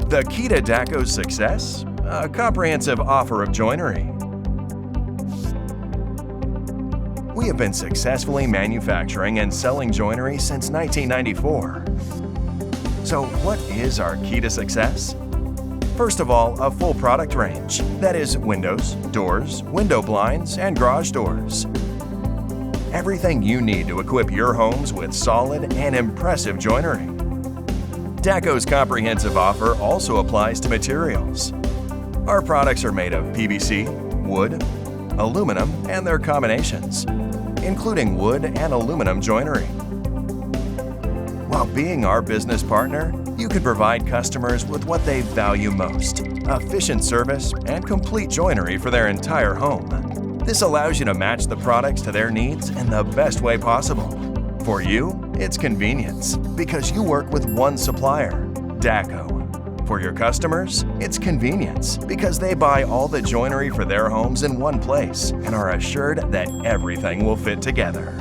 The key to DAKO's success? A comprehensive offer of joinery. We have been successfully manufacturing and selling joinery since 1994. So what is our key to success? First of all, a full product range. That is windows, doors, window blinds, and garage doors. Everything you need to equip your homes with solid and impressive joinery. DAKO's comprehensive offer also applies to materials. Our products are made of PVC, wood, aluminum, and their combinations, including wood and aluminum joinery. While being our business partner, you can provide customers with what they value most: efficient service and complete joinery for their entire home. This allows you to match the products to their needs in the best way possible. For you, it's convenience, because you work with one supplier, DAKO. For your customers, it's convenience, because they buy all the joinery for their homes in one place and are assured that everything will fit together.